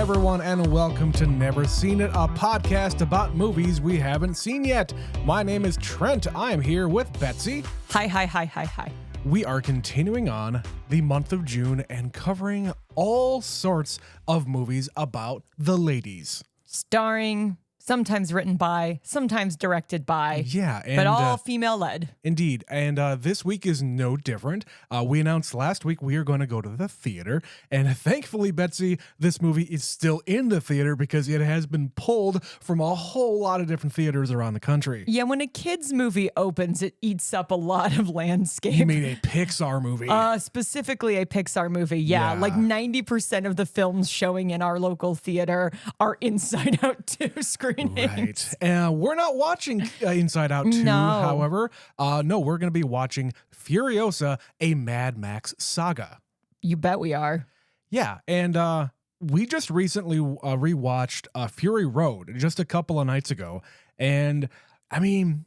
everyone, and welcome to Never Seen It, a podcast about movies we haven't seen yet. My name is Trent. I am here with Betsy. Hi. We are continuing on the month of June and covering all sorts of movies about the ladies. Starring, sometimes written by, sometimes directed by. Yeah. But all female-led. Indeed. And this week is no different. We announced last week we are going to go to the theater. And thankfully, Betsy, this movie is still in the theater because it has been pulled from a whole lot of different theaters around the country. Yeah, when a kid's movie opens, it eats up a lot of landscape. You mean a Pixar movie? Specifically a Pixar movie, yeah. Like 90% of the films showing in our local theater are Inside Out 2 screenings. Right. And we're not watching Inside Out 2, however. No, we're going to be watching Furiosa, a Mad Max Saga. You bet we are. Yeah, and we just recently rewatched Fury Road just a couple of nights ago. And, I mean,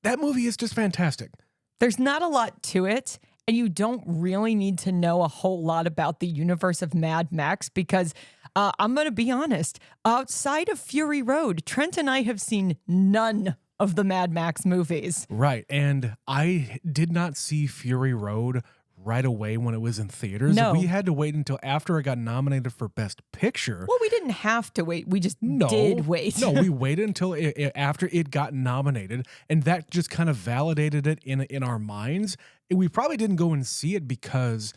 that movie is just fantastic. There's not a lot to it, and you don't really need to know a whole lot about the universe of Mad Max because I'm going to be honest, outside of Fury Road, Trent and I have seen none of the Mad Max movies. Right, and I did not see Fury Road right away when it was in theaters. No. We had to wait until after it got nominated for Best Picture. Well, we didn't have to wait. We just did wait. No, we waited until after it got nominated, and that just kind of validated it in our minds. And we probably didn't go and see it because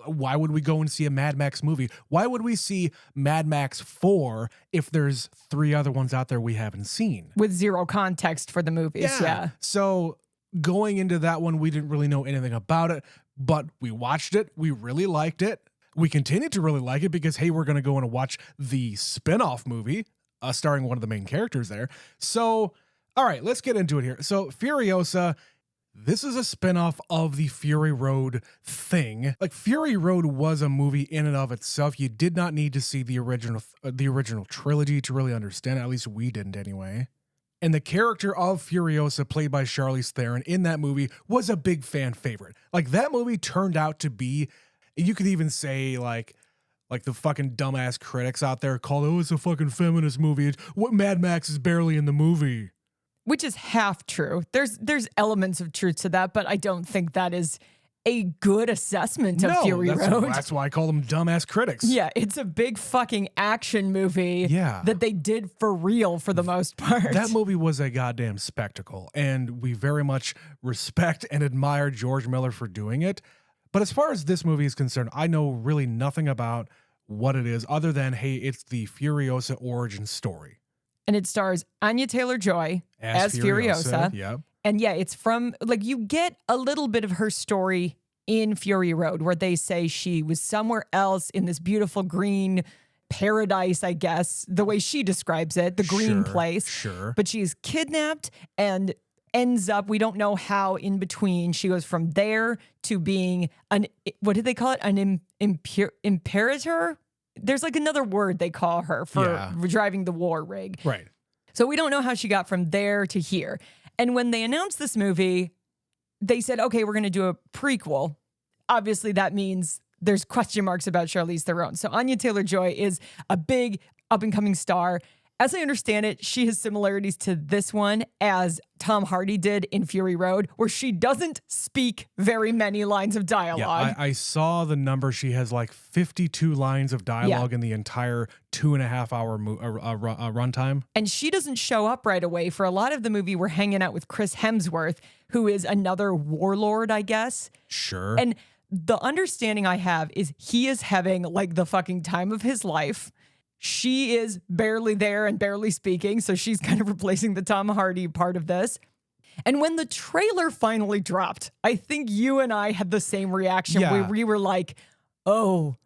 why would we go and see a Mad Max movie? Why would we see Mad Max 4 if there's 3 other ones out there we haven't seen? With zero context for the movies, yeah. So going into that one, we didn't really know anything about it, but we watched it. We really liked it. We continue to really like it because, hey, we're going to go and watch the spin-off movie starring one of the main characters there. So, all right, let's get into it here. So Furiosa, this is a spin-off of the Fury Road thing. Like, Fury Road was a movie in and of itself. You did not need to see the original trilogy to really understand it. At least we didn't anyway. And the character of Furiosa, played by Charlize Theron in that movie, was a big fan favorite. Like, that movie turned out to be, you could even say, like the fucking dumbass critics out there call it, it's a fucking feminist movie. What Mad Max is barely in the movie. Which is half true. There's elements of truth to that, but I don't think that is a good assessment of Fury Road. That's why I call them dumbass critics. Yeah, it's a big fucking action movie that they did for real for the most part. That movie was a goddamn spectacle, and we very much respect and admire George Miller for doing it. But as far as this movie is concerned, I know really nothing about what it is other than, hey, it's the Furiosa origin story. And it stars Anya Taylor-Joy as Furiosa. Yep. And yeah, it's from, like, you get a little bit of her story in Fury Road where they say she was somewhere else in this beautiful green paradise, I guess, the way she describes it, the green place. Sure. But she's kidnapped and ends up, we don't know how in between, she goes from there to being what did they call it? An imperator? There's like another word they call her for driving the war rig. Right. So we don't know how she got from there to here. And when they announced this movie, they said, okay, we're going to do a prequel. Obviously, that means there's question marks about Charlize Theron. So Anya Taylor-Joy is a big up-and-coming star. As I understand it, she has similarities to this one as Tom Hardy did in Fury Road, where she doesn't speak very many lines of dialogue. Yeah, I saw the number. She has like 52 lines of dialogue in the entire 2.5 hour runtime. And she doesn't show up right away. For a lot of the movie, we're hanging out with Chris Hemsworth, who is another warlord, I guess. Sure. And the understanding I have is he is having like the fucking time of his life. She is barely there and barely speaking, so she's kind of replacing the Tom Hardy part of this. And when the trailer finally dropped, I think you and I had the same reaction where we were like, oh,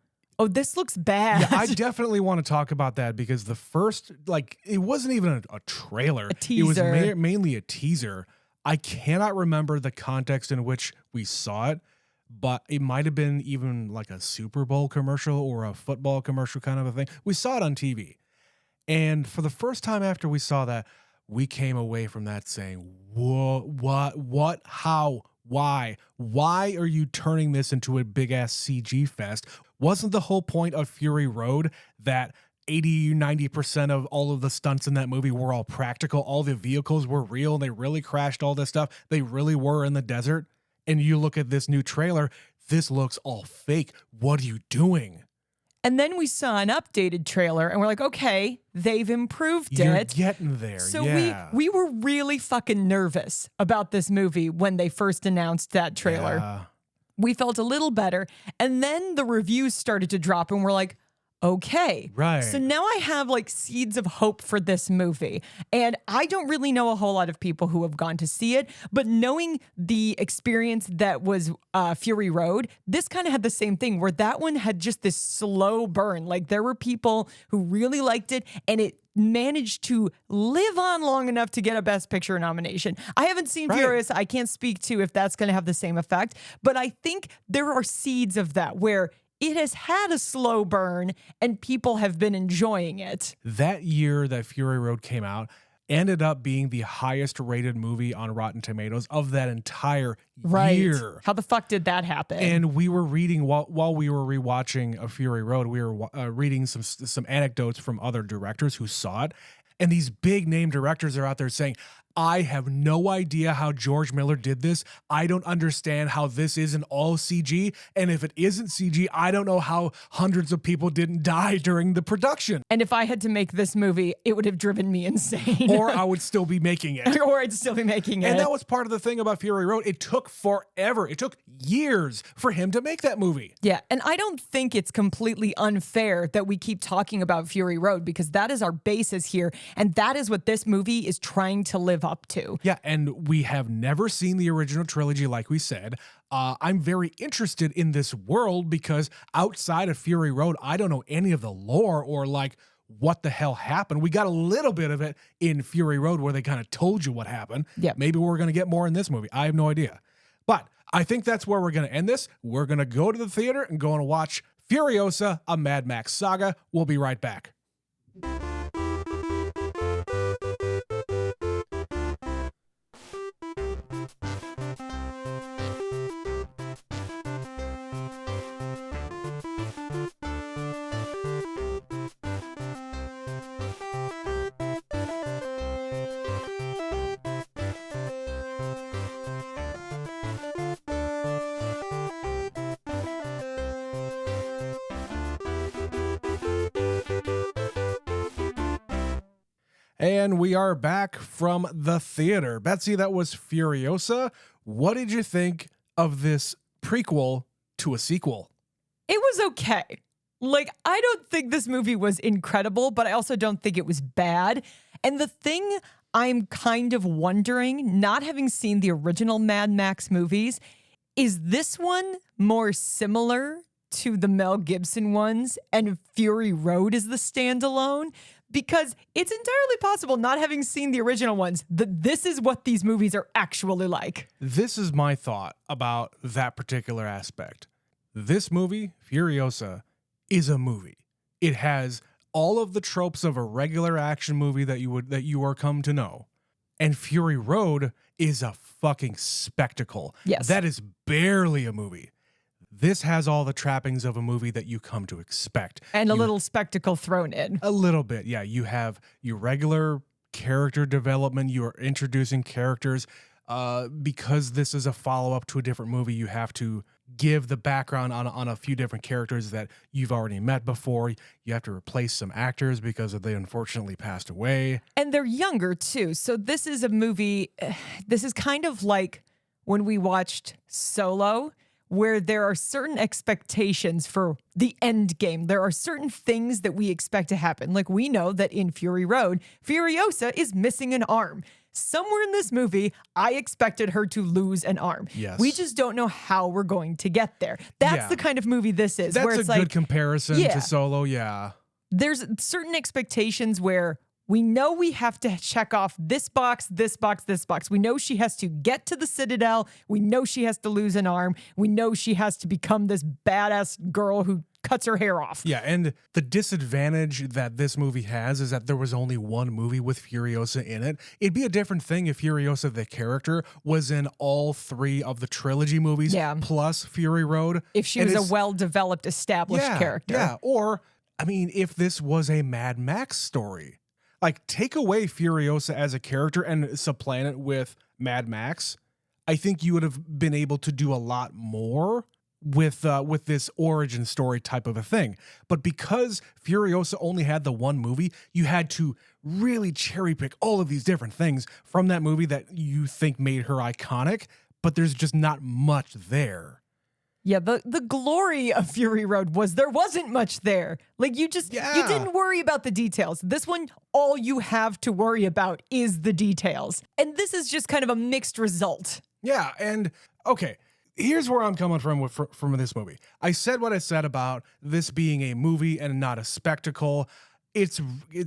this looks bad. Yeah, I definitely want to talk about that because the first, like, it wasn't even a trailer. A teaser. It was mainly a teaser. I cannot remember the context in which we saw it, but it might have been even like a Super Bowl commercial or a football commercial kind of a thing. We saw it on TV. And for the first time after we saw that, we came away from that saying, whoa, what, how, why are you turning this into a big ass CG fest? Wasn't the whole point of Fury Road that 80, 90% of all of the stunts in that movie were all practical. All the vehicles were real. And they really crashed all this stuff. They really were in the desert. And you look at this new trailer, this looks all fake. What are you doing? And then we saw an updated trailer and we're like, okay, they've improved You're it. getting there. So yeah. we were really fucking nervous about this movie when they first announced that trailer. Yeah. We felt a little better. And then the reviews started to drop and we're like, okay. Right. So now I have like seeds of hope for this movie. And I don't really know a whole lot of people who have gone to see it, but knowing the experience that was Fury Road, this kind of had the same thing where that one had just this slow burn. Like there were people who really liked it and it managed to live on long enough to get a Best Picture nomination. I haven't seen Furiosa. I can't speak to if that's going to have the same effect, but I think there are seeds of that where it has had a slow burn and people have been enjoying it. That year that Fury Road came out ended up being the highest rated movie on Rotten Tomatoes of that entire year. How the fuck did that happen? And we were reading while we were rewatching a Fury Road, we were reading some anecdotes from other directors who saw it. And these big name directors are out there saying, I have no idea how George Miller did this. I don't understand how this isn't all CG. And if it isn't CG, I don't know how hundreds of people didn't die during the production. And if I had to make this movie, it would have driven me insane. Or I would still be making it. Or I'd still be making it. And that was part of the thing about Fury Road. It took forever. It took years for him to make that movie. Yeah, and I don't think it's completely unfair that we keep talking about Fury Road because that is our basis here. And that is what this movie is trying to live up to. Yeah, and we have never seen the original trilogy, like we said. I'm very interested in this world because outside of Fury Road, I don't know any of the lore or like what the hell happened. We got a little bit of it in Fury Road where they kind of told you what happened. Yeah. Maybe we're going to get more in this movie. I have no idea. But I think that's where we're going to end this. We're going to go to the theater and go and watch Furiosa, a Mad Max Saga. We'll be right back. And we are back from the theater. Betsy, that was Furiosa. What did you think of this prequel to a sequel? It was okay. Like, I don't think this movie was incredible, but I also don't think it was bad. And the thing I'm kind of wondering, not having seen the original Mad Max movies, is this one more similar to the Mel Gibson ones and Fury Road is the standalone? Because it's entirely possible, not having seen the original ones, that this is what these movies are actually like. This is my thought about that particular aspect. This movie, Furiosa, is a movie. It has all of the tropes of a regular action movie that you are come to know. And Fury Road is a fucking spectacle. Yes. That is barely a movie. This has all the trappings of a movie that you come to expect. And a little spectacle thrown in. A little bit, yeah. You have your regular character development. You are introducing characters. Because this is a follow-up to a different movie, you have to give the background on a few different characters that you've already met before. You have to replace some actors because they unfortunately passed away. And they're younger, too. So this is a movie, this is kind of like when we watched Solo, where there are certain expectations for the end game. There are certain things that we expect to happen. Like we know that in Fury Road, Furiosa is missing an arm. Somewhere in this movie, I expected her to lose an arm. Yes. We just don't know how we're going to get there. That's the kind of movie this is. That's where it's a good comparison to Solo, yeah. There's certain expectations where we know we have to check off this box, this box, this box. We know she has to get to the Citadel. We know she has to lose an arm. We know she has to become this badass girl who cuts her hair off. Yeah, and the disadvantage that this movie has is that there was only one movie with Furiosa in it. It'd be a different thing if Furiosa, the character, was in all three of the trilogy movies plus Fury Road. If she was a well-developed, established character. Yeah, or I mean, if this was a Mad Max story, like take away Furiosa as a character and supplant it with Mad Max, I think you would have been able to do a lot more with this origin story type of a thing. But because Furiosa only had the one movie, you had to really cherry pick all of these different things from that movie that you think made her iconic, but there's just not much there. Yeah, the glory of Fury Road was there wasn't much there. Like you didn't worry about the details. This one, all you have to worry about is the details. And this is just kind of a mixed result. Yeah, and okay, here's where I'm coming from this movie. I said what I said about this being a movie and not a spectacle. It's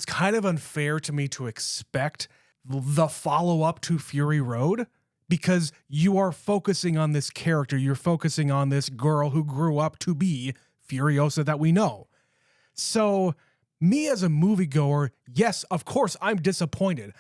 kind of unfair to me to expect the follow-up to Fury Road, because you are focusing on this character. You're focusing on this girl who grew up to be Furiosa that we know. So me as a moviegoer, yes, of course, I'm disappointed.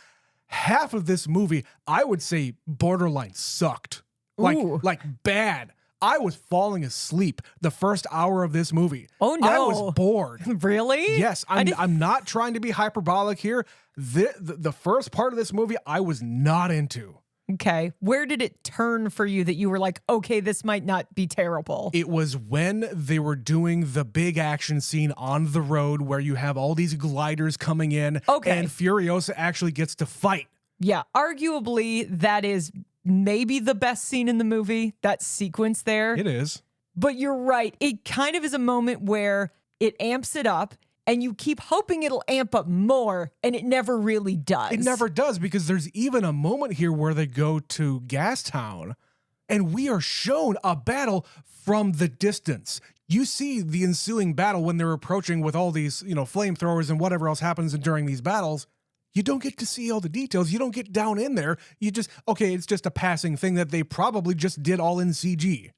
Half of this movie, I would say borderline sucked. Like bad. I was falling asleep the first hour of this movie. Oh, no. I was bored. Really? Yes, I'm not trying to be hyperbolic here. The first part of this movie, I was not into. Okay. Where did it turn for you that you were like, okay, this might not be terrible? It was when they were doing the big action scene on the road where you have all these gliders coming in. Okay. And Furiosa actually gets to fight. Yeah. Arguably, that is maybe the best scene in the movie, that sequence there. It is. But you're right. It kind of is a moment where it amps it up. And you keep hoping it'll amp up more, and it never really does. It never does, because there's even a moment here where they go to Gastown, and we are shown a battle from the distance. You see the ensuing battle when they're approaching with all these, flamethrowers and whatever else happens during these battles. You don't get to see all the details. You don't get down in there. You just, okay, it's just a passing thing that they probably just did all in CG.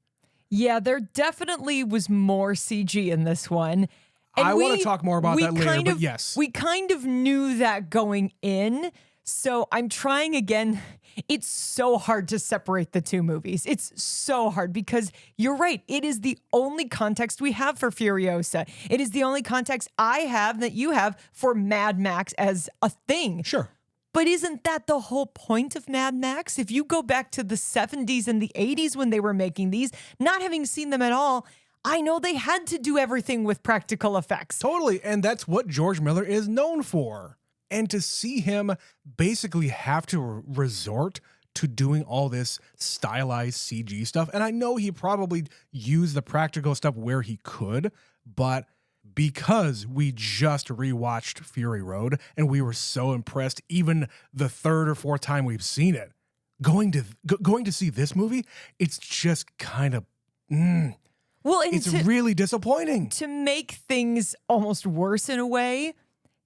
Yeah, there definitely was more CG in this one. And I want to talk more about that later, but yes. We kind of knew that going in, so I'm trying again. It's so hard to separate the two movies. It's so hard because you're right. It is the only context we have for Furiosa. It is the only context I have that you have for Mad Max as a thing. Sure. But isn't that the whole point of Mad Max? If you go back to the 70s and the 80s when they were making these, not having seen them at all, I know they had to do everything with practical effects. Totally. And that's what George Miller is known for. And to see him basically have to resort to doing all this stylized CG stuff. And I know he probably used the practical stuff where he could, but because we just rewatched Fury Road and we were so impressed, even the third or fourth time we've seen it, going to see this movie, it's just kind of... Well, it's really disappointing. To make things almost worse in a way,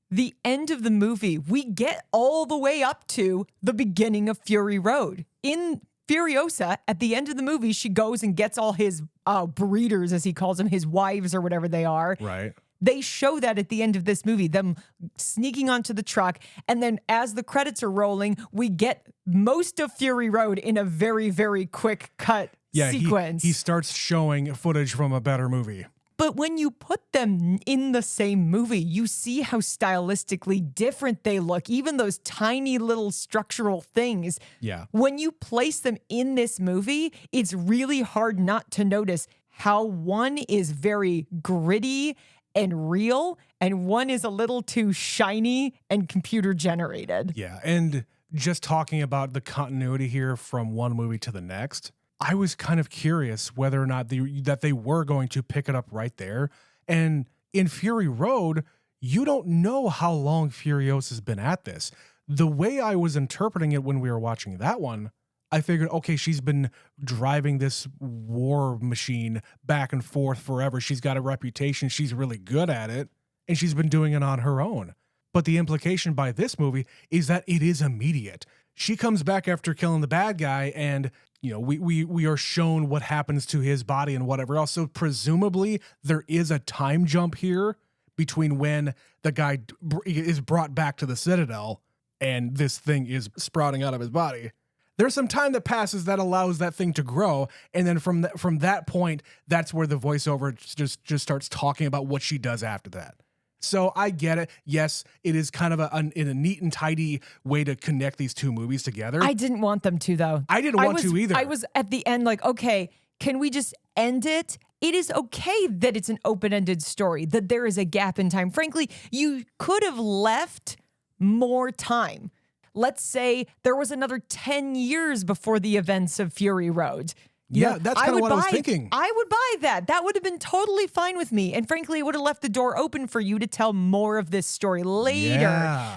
the end of the movie, we get all the way up to the beginning of Fury Road. In Furiosa, at the end of the movie, she goes and gets all his breeders, as he calls them, his wives or whatever they are. Right. They show that at the end of this movie, them sneaking onto the truck. And then as the credits are rolling, we get most of Fury Road in a very, very quick cut sequence. He starts showing footage from a better movie. But when you put them in the same movie, you see how stylistically different they look, even those tiny little structural things. Yeah. When you place them in this movie, it's really hard not to notice how one is very gritty and real, and one is a little too shiny and computer generated. Yeah, and just talking about the continuity here from one movie to the next, I was kind of curious whether or not that they were going to pick it up right there. And in Fury Road, you don't know how long Furiosa's been at this. The way I was interpreting it when we were watching that one, I figured, okay, she's been driving this war machine back and forth forever. She's got a reputation. She's really good at it. And she's been doing it on her own. But the implication by this movie is that it is immediate. She comes back after killing the bad guy, and we are shown what happens to his body and whatever else. So presumably there is a time jump here between when the guy is brought back to the Citadel and this thing is sprouting out of his body. There's some time that passes that allows that thing to grow, and then from that point, that's where the voiceover just starts talking about what she does after that. So I get it. Yes, it is kind of in a neat and tidy way to connect these two movies together. I didn't want them to, though. I didn't want to either. I was at the end like, okay, can we just end it? It is okay that it's an open-ended story, that there is a gap in time. Frankly, you could have left more time. Let's say there was another 10 years before the events of Fury Road. Yeah, that's kind of what I was thinking. I would buy that. That would have been totally fine with me. And frankly, it would have left the door open for you to tell more of this story later,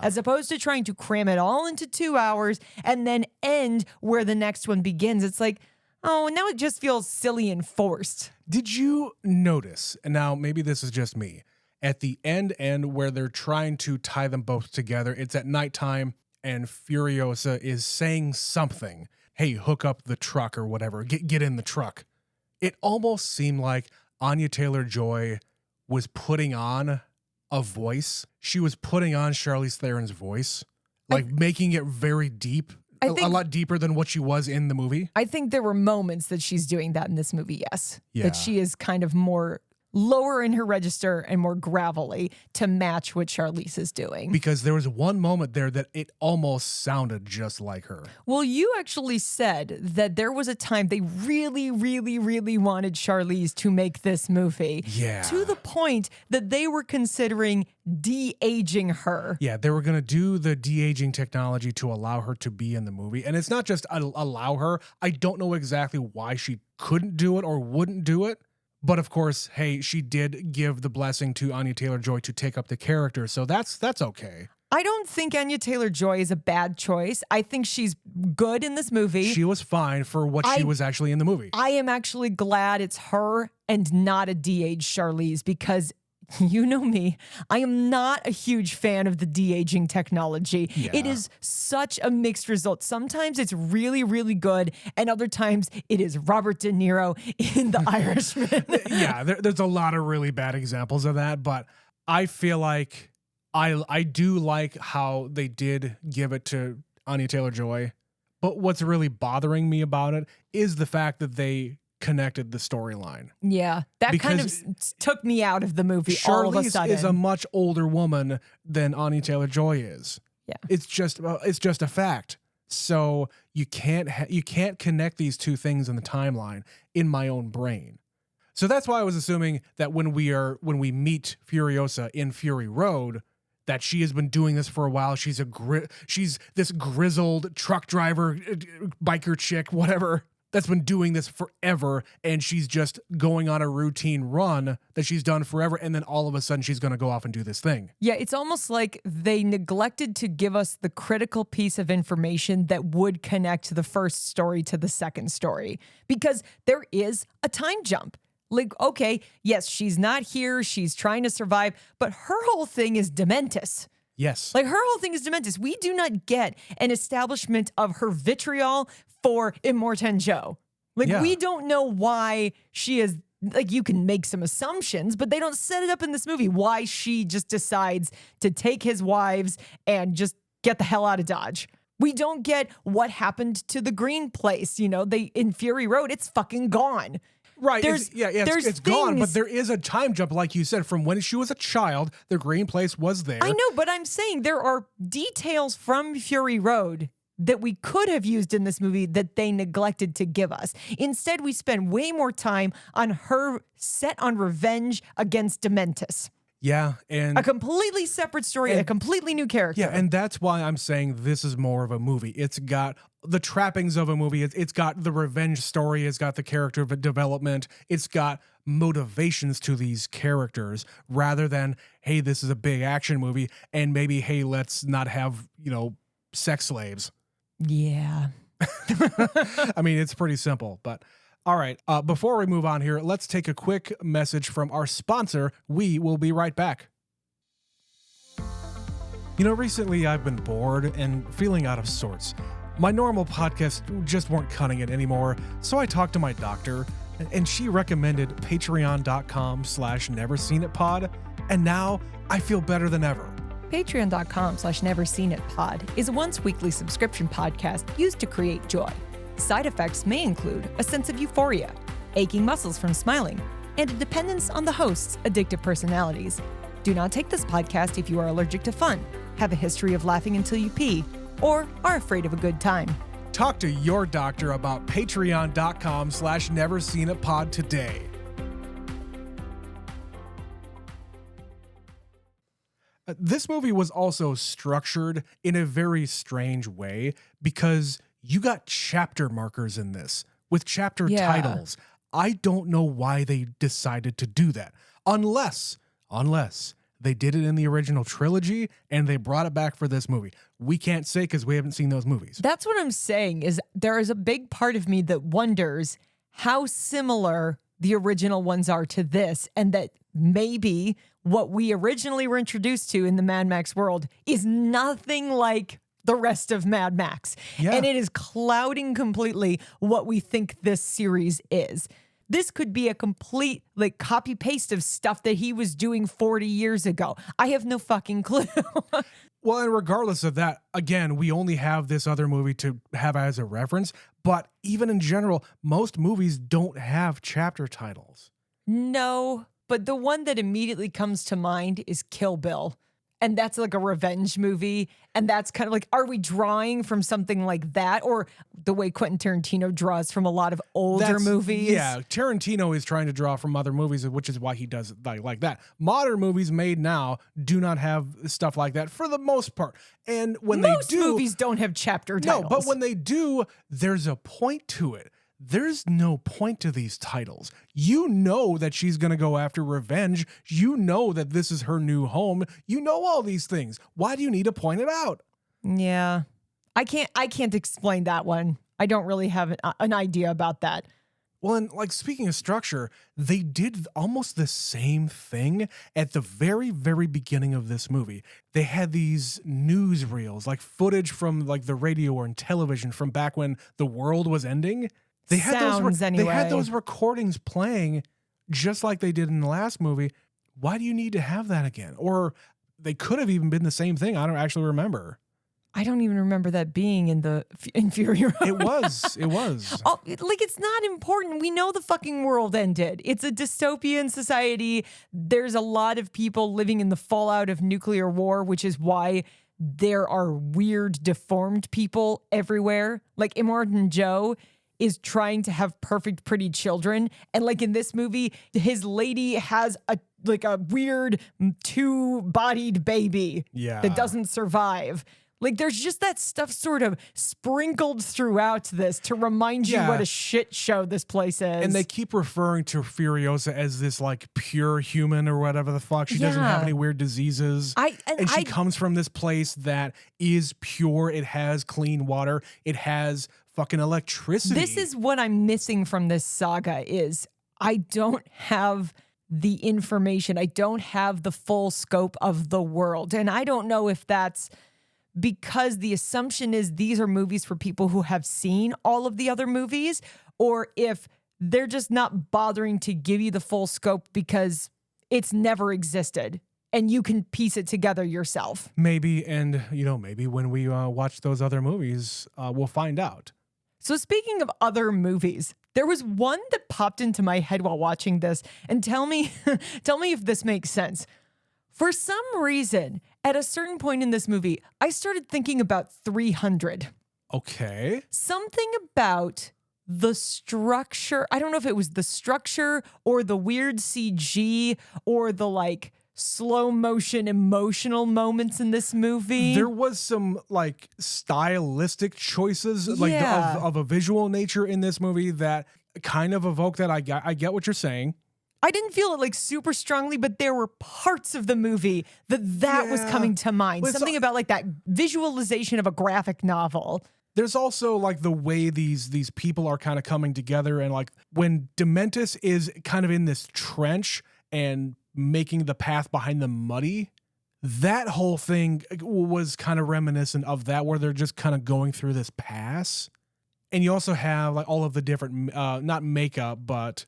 as opposed to trying to cram it all into 2 hours and then end where the next one begins. It's like, oh, now it just feels silly and forced. Did you notice, and now maybe this is just me, at the end where they're trying to tie them both together, it's at nighttime and Furiosa is saying something. Hey, hook up the truck or whatever. Get in the truck. It almost seemed like Anya Taylor-Joy was putting on a voice. She was putting on Charlize Theron's voice, like making it very deep, a lot deeper than what she was in the movie. I think there were moments that she's doing that in this movie, yes. Yeah. That she is kind of more lower in her register and more gravelly to match what Charlize is doing. Because there was one moment there that it almost sounded just like her. Well, you actually said that there was a time they really, really, really wanted Charlize to make this movie. Yeah. To the point that they were considering de-aging her. Yeah, they were going to do the de-aging technology to allow her to be in the movie. And it's not just allow her. I don't know exactly why she couldn't do it or wouldn't do it. But of course, hey, she did give the blessing to Anya Taylor-Joy to take up the character, so that's okay. I don't think Anya Taylor-Joy is a bad choice. I think she's good in this movie. She was fine for what she was actually in the movie. I am actually glad it's her and not a de-aged Charlize because you know me, I am not a huge fan of the de-aging technology. Yeah. It is such a mixed result. Sometimes it's really, really good, and other times it is Robert De Niro in The Irishman. Yeah, there's a lot of really bad examples of that, but I feel like I do like how they did give it to Anya Taylor-Joy. But what's really bothering me about it is the fact that they connected the storyline. Yeah, that kind of took me out of the movie all of a sudden. Charlize is a much older woman than Anya Taylor-Joy is. Yeah. It's just a fact. So you can't connect these two things in the timeline in my own brain. So that's why I was assuming that when we meet Furiosa in Fury Road, that she has been doing this for a while. She's this grizzled truck driver, biker chick, whatever, that's been doing this forever, and she's just going on a routine run that she's done forever, and then all of a sudden she's going to go off and do this thing. Yeah, it's almost like they neglected to give us the critical piece of information that would connect the first story to the second story, because there is a time jump. Like, okay, yes, she's not here, she's trying to survive, but her whole thing is Dementis. Yes. Like, her whole thing is Dementis. We do not get an establishment of her vitriol for Immortan Joe. Like, we don't know why she is, like, you can make some assumptions, but they don't set it up in this movie why she just decides to take his wives and just get the hell out of Dodge. We don't get what happened to the green place. You know, in Fury Road, it's fucking gone. Right. It's gone, but there is a time jump, like you said, from when she was a child, the green place was there. I know, but I'm saying there are details from Fury Road that we could have used in this movie that they neglected to give us. Instead, we spend way more time on her set on revenge against Dementis. Yeah, and a completely separate story, a completely new character. Yeah, and that's why I'm saying this is more of a movie. It's got the trappings of a movie. It's got the revenge story. It's got the character development. It's got motivations to these characters rather than, hey, this is a big action movie, and maybe, hey, let's not have, sex slaves. Yeah. I mean, it's pretty simple, but... All right, before we move on here, let's take a quick message from our sponsor. We will be right back. Recently I've been bored and feeling out of sorts. My normal podcasts just weren't cutting it anymore, so I talked to my doctor, and she recommended patreon.com/neverseenitpod, and now I feel better than ever. Patreon.com/neverseenitpod is a once-weekly subscription podcast used to create joy. Side effects may include a sense of euphoria, aching muscles from smiling, and a dependence on the host's addictive personalities. Do not take this podcast if you are allergic to fun, have a history of laughing until you pee, or are afraid of a good time. Talk to your doctor about patreon.com/neverseenitpod today. This movie was also structured in a very strange way because you got chapter markers in this with chapter titles. I don't know why they decided to do that. Unless they did it in the original trilogy and they brought it back for this movie. We can't say because we haven't seen those movies. That's what I'm saying, is there is a big part of me that wonders how similar the original ones are to this, and that maybe what we originally were introduced to in the Mad Max world is nothing like the rest of Mad Max. Yeah. And it is clouding completely what we think this series is. This could be a complete like copy paste of stuff that he was doing 40 years ago. I have no fucking clue. Well, and regardless of that, again, we only have this other movie to have as a reference. But even in general, most movies don't have chapter titles. No, but the one that immediately comes to mind is Kill Bill. And that's like a revenge movie. And that's kind of like, are we drawing from something like that? Or the way Quentin Tarantino draws from a lot of older movies? Yeah, Tarantino is trying to draw from other movies, which is why he does it like that. Modern movies made now do not have stuff like that for the most part. And when most they do, movies don't have chapter titles. No, but when they do, there's a point to it. There's no point to these titles. You know that she's going to go after revenge. You know that this is her new home. You know all these things. Why do you need to point it out? Yeah. I can't explain that one. I don't really have an idea about that. Well, and like speaking of structure, they did almost the same thing at the very, very beginning of this movie. They had these newsreels, like footage from like the radio or in television from back when the world was ending. They had Anyway. They had those recordings playing just like they did in the last movie. Why do you need to have that again? Or they could have even been the same thing. I don't actually remember. I don't even remember that being in Fury Road. It was. Oh, like, it's not important. We know the fucking world ended. It's a dystopian society. There's a lot of people living in the fallout of nuclear war, which is why there are weird, deformed people everywhere. Like Immortan Joe is trying to have perfect, pretty children. And like in this movie, his lady has a weird two-bodied baby that doesn't survive. Like, there's just that stuff sort of sprinkled throughout this to remind you what a shit show this place is. And they keep referring to Furiosa as this, like, pure human or whatever the fuck. She doesn't have any weird diseases. She comes from this place that is pure. It has clean water. It has fucking electricity. This is what I'm missing from this saga is I don't have the information. I don't have the full scope of the world. And I don't know if that's because the assumption is these are movies for people who have seen all of the other movies, or if they're just not bothering to give you the full scope because it's never existed and you can piece it together yourself. Maybe, and maybe when we watch those other movies, we'll find out. So speaking of other movies, there was one that popped into my head while watching this, and tell me if this makes sense. For some reason, at a certain point in this movie, I started thinking about 300. Okay. Something about the structure. I don't know if it was the structure or the weird CG or the like slow motion emotional moments in this movie. There was some like stylistic choices like of a visual nature in this movie that kind of evoke that. I get what you're saying. I didn't feel it like super strongly, but there were parts of the movie that was coming to mind. Well, something about like that visualization of a graphic novel. There's also like the way these people are kind of coming together, and like when Dementis is kind of in this trench and making the path behind them muddy, that whole thing was kind of reminiscent of that, where they're just kind of going through this pass. And you also have like all of the different not makeup, but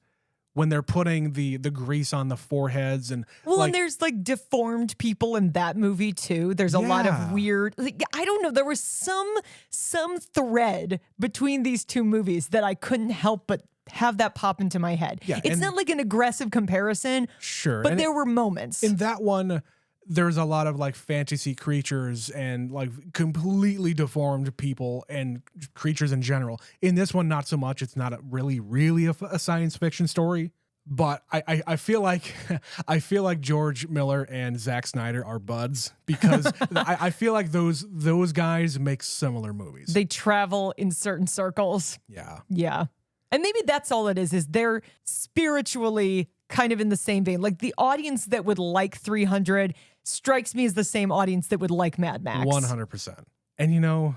when they're putting the grease on the foreheads and and there's like deformed people in that movie too. There's a lot of weird, like, I don't know. There was some thread between these two movies that I couldn't help but have that pop into my head. Yeah, it's and- not like an aggressive comparison, Sure. but And there were moments. in that one, there's a lot of like fantasy creatures and like completely deformed people and creatures in general. In this one, not so much. It's not really a science fiction story. But I feel like George Miller and Zack Snyder are buds because I feel like those guys make similar movies. They travel in certain circles. Yeah. Yeah. And maybe that's all it is they're spiritually kind of in the same vein. Like the audience that would like 300 strikes me as the same audience that would like Mad Max. 100%. And you know,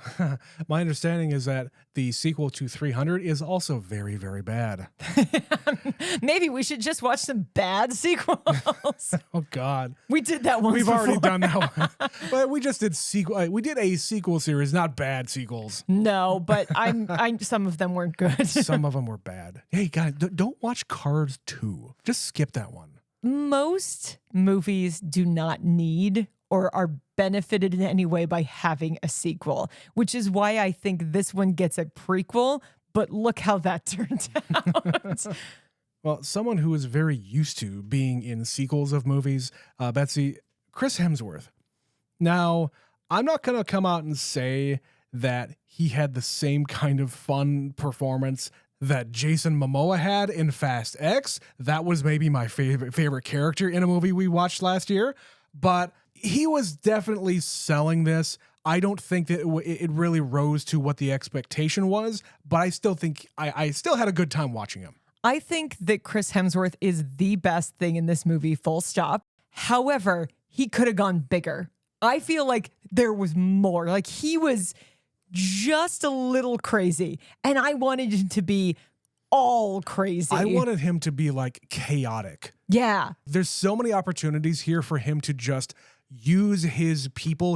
my understanding is that the sequel to 300 is also very, very bad. Maybe we should just watch some bad sequels. Oh God. We did that once We've before. already done that one. But we just did we did a sequel series, not bad sequels. No, but I'm some of them weren't good. Some of them were bad. Hey guys, don't watch Cars 2. Just skip that one. Most movies do not need or are benefited in any way by having a sequel, which is why I think this one gets a prequel, but look how that turned out. Well, someone who is very used to being in sequels of movies, Betsy, Chris Hemsworth. Now, I'm not going to come out and say that he had the same kind of fun performance that Jason Momoa had in Fast X. That was maybe my favorite character in a movie we watched last year, but he was definitely selling this. I don't think that it really rose to what the expectation was, but I still think I still had a good time watching him. I think that Chris Hemsworth is the best thing in this movie, full stop. However, he could have gone bigger. I feel like there was more. Like he was just a little crazy, and I wanted him to be all crazy. I wanted him to be like chaotic. Yeah. There's so many opportunities here for him to just use his people,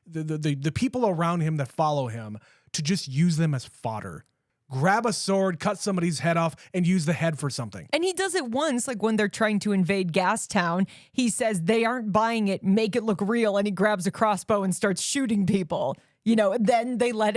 the people around him that follow him, to just use them as fodder. Grab a sword, cut somebody's head off, and use the head for something. And he does it once, like when they're trying to invade Gastown. He says they aren't buying it, make it look real, and he grabs a crossbow and starts shooting people. You know, then they let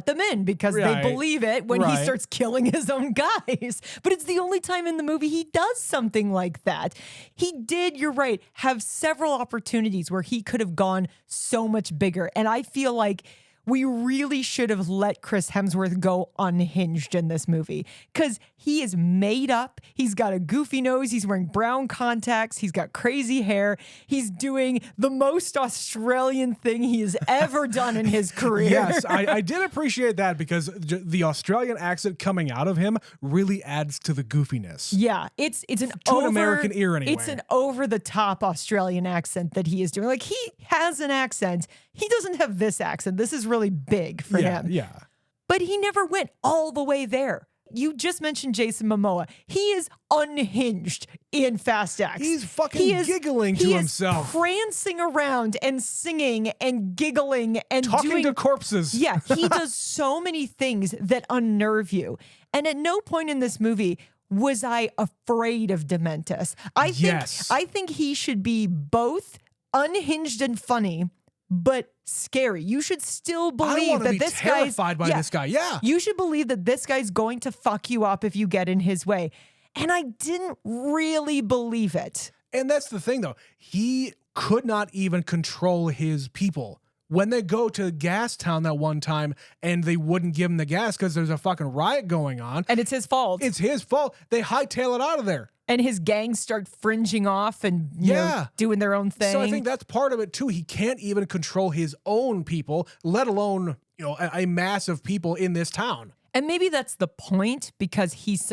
them in because Right. they believe it when he Right. starts killing his own guys. But it's the only time in the movie he does something like that. He did, you're right, have several opportunities where he could have gone so much bigger. And I feel like we really should have let Chris Hemsworth go unhinged in this movie because he is made up. He's got a goofy nose. He's wearing brown contacts. He's got crazy hair. He's doing the most Australian thing he has ever done in his career. Yes, I did appreciate that because the Australian accent coming out of him really adds to the goofiness. Yeah, it's an To an American ear anyway. It's an over the top Australian accent that he is doing. Like he has an accent. He doesn't have this accent. This is really big for him. Yeah. But he never went all the way there. You just mentioned Jason Momoa. He is unhinged in Fast X. He's fucking giggling to himself. Prancing around and singing and giggling and Talking doing to corpses. Yeah, he does so many things that unnerve you. And at no point in this movie was I afraid of Dementus. I think he should be both unhinged and funny, but scary. You should still believe that this guy's terrified by this guy. Yeah. You should believe that this guy's going to fuck you up if you get in his way. And I didn't really believe it. And that's the thing, though. He could not even control his people. When they go to Gastown that one time and they wouldn't give him the gas because there's a fucking riot going on. And it's his fault. It's his fault. They hightail it out of there. And his gangs start fringing off and you know, doing their own thing. So I think that's part of it too. He can't even control his own people, let alone, you know, a mass of people in this town. And maybe that's the point because he's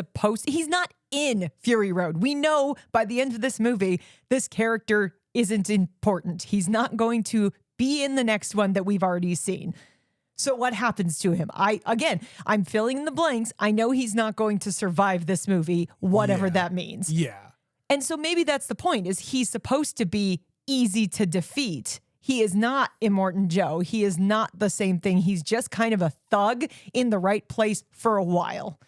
not in Fury Road. We know by the end of this movie, this character isn't important. He's not going to be in the next one that we've already seen. So what happens to him? I'm filling in the blanks. I know he's not going to survive this movie, whatever that means. Yeah. And so maybe that's the point, is he's supposed to be easy to defeat. He is not Immortan Joe. He is not the same thing. He's just kind of a thug in the right place for a while.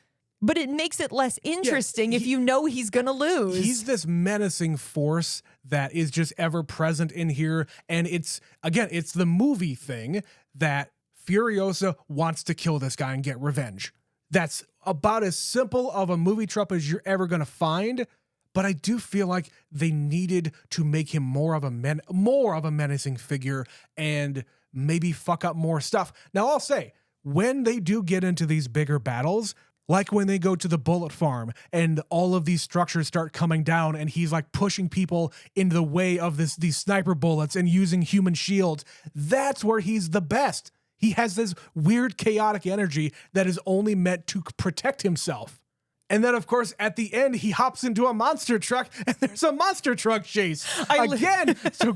But it makes it less interesting if you know he's going to lose. He's this menacing force that is just ever present in here. And it's the movie thing that Furiosa wants to kill this guy and get revenge. That's about as simple of a movie trope as you're ever going to find. But I do feel like they needed to make him more of a menacing figure and maybe fuck up more stuff. Now, I'll say, when they do get into these bigger battles, like when they go to the bullet farm and all of these structures start coming down and he's like pushing people into the way of these sniper bullets and using human shields, that's where he's the best. He has this weird chaotic energy that is only meant to protect himself. And then, of course, at the end, he hops into a monster truck and there's a monster truck chase. So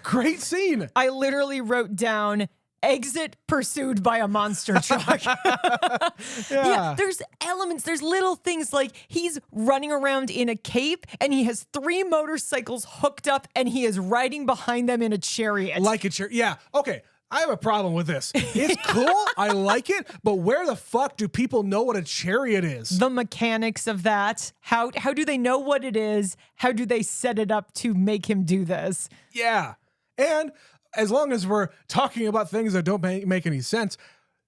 great scene. I literally wrote down exit pursued by a monster truck. Yeah, there's elements, there's little things like he's running around in a cape and he has 3 motorcycles hooked up and he is riding behind them in a chariot. Like a chariot. Yeah. Okay. I have a problem with this. It's cool. I like it. But where the fuck do people know what a chariot is? The mechanics of that. How do they know what it is? How do they set it up to make him do this? Yeah. And as long as we're talking about things that don't make any sense,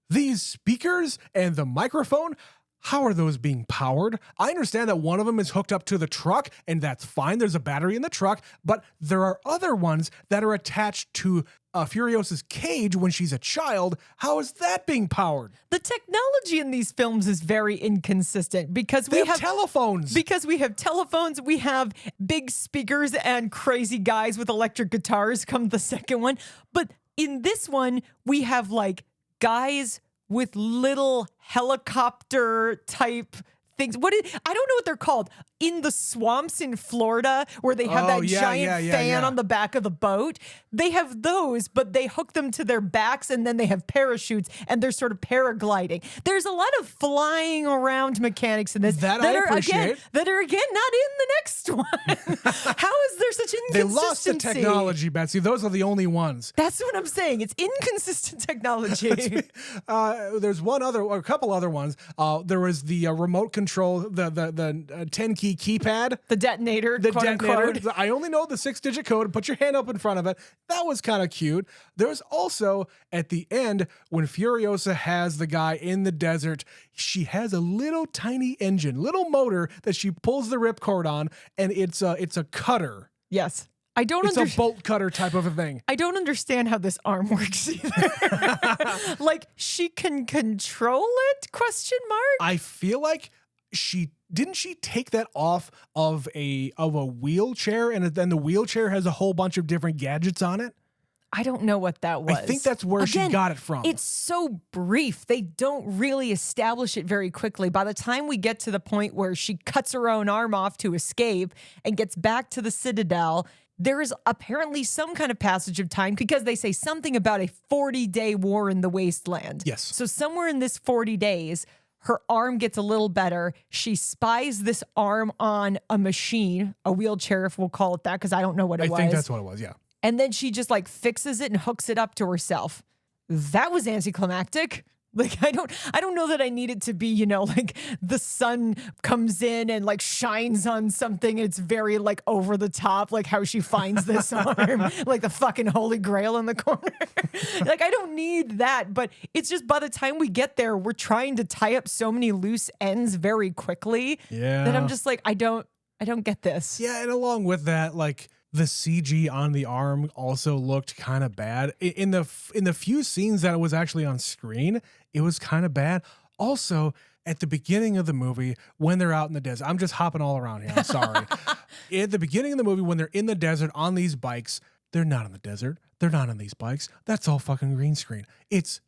these speakers and the microphone, how are those being powered? I understand that one of them is hooked up to the truck, and that's fine. There's a battery in the truck, but there are other ones that are attached to Furiosa's cage when she's a child. How is that being powered? The technology in these films is very inconsistent because we have telephones. Because we have telephones, we have big speakers and crazy guys with electric guitars come the second one. But in this one, we have like guys with little helicopter type things. I don't know what they're called. In the swamps in Florida where they have that giant fan on the back of the boat. They have those, but they hook them to their backs and then they have parachutes and they're sort of paragliding. There's a lot of flying around mechanics in this that I appreciate. That are again not in the next one. How is there such inconsistency? They lost the technology, Betsy. Those are the only ones. That's what I'm saying. It's inconsistent technology. There's a couple other ones. There was the remote control, the 10 key keypad, the detonator. I only know the 6-digit code. Put your hand up in front of it. That was kind of cute. There's also at the end when Furiosa has the guy in the desert, she has a little tiny engine, little motor that she pulls the ripcord on, and it's a cutter. Yes. It's a bolt cutter type of a thing. I don't understand how this arm works either. Like she can control it? ? I feel like didn't she take that off of a wheelchair, and then the wheelchair has a whole bunch of different gadgets on it? I don't know what that was. I think that's where she got it from. It's so brief. They don't really establish it very quickly. By the time we get to the point where she cuts her own arm off to escape and gets back to the Citadel, there is apparently some kind of passage of time because they say something about a 40-day war in the Wasteland. Yes. So somewhere in this 40 days, her arm gets a little better. She spies this arm on a machine, a wheelchair, if we'll call it that, because I don't know what it was. I think that's what it was, yeah. And then she just like fixes it and hooks it up to herself. That was anticlimactic. Like, I don't know that I need it to be, like the sun comes in and like shines on something. It's very like over the top, like how she finds this arm, like the fucking Holy Grail in the corner. Like, I don't need that, but it's just by the time we get there, we're trying to tie up so many loose ends very quickly that I'm just like, I don't get this. Yeah. And along with that, like, the CG on the arm also looked kind of bad. In the few scenes that it was actually on screen, it was kind of bad. Also, at the beginning of the movie, when they're out in the desert, I'm just hopping all around here. I'm sorry. At the beginning of the movie, when they're in the desert on these bikes, they're not in the desert. They're not on these bikes. That's all fucking green screen. It's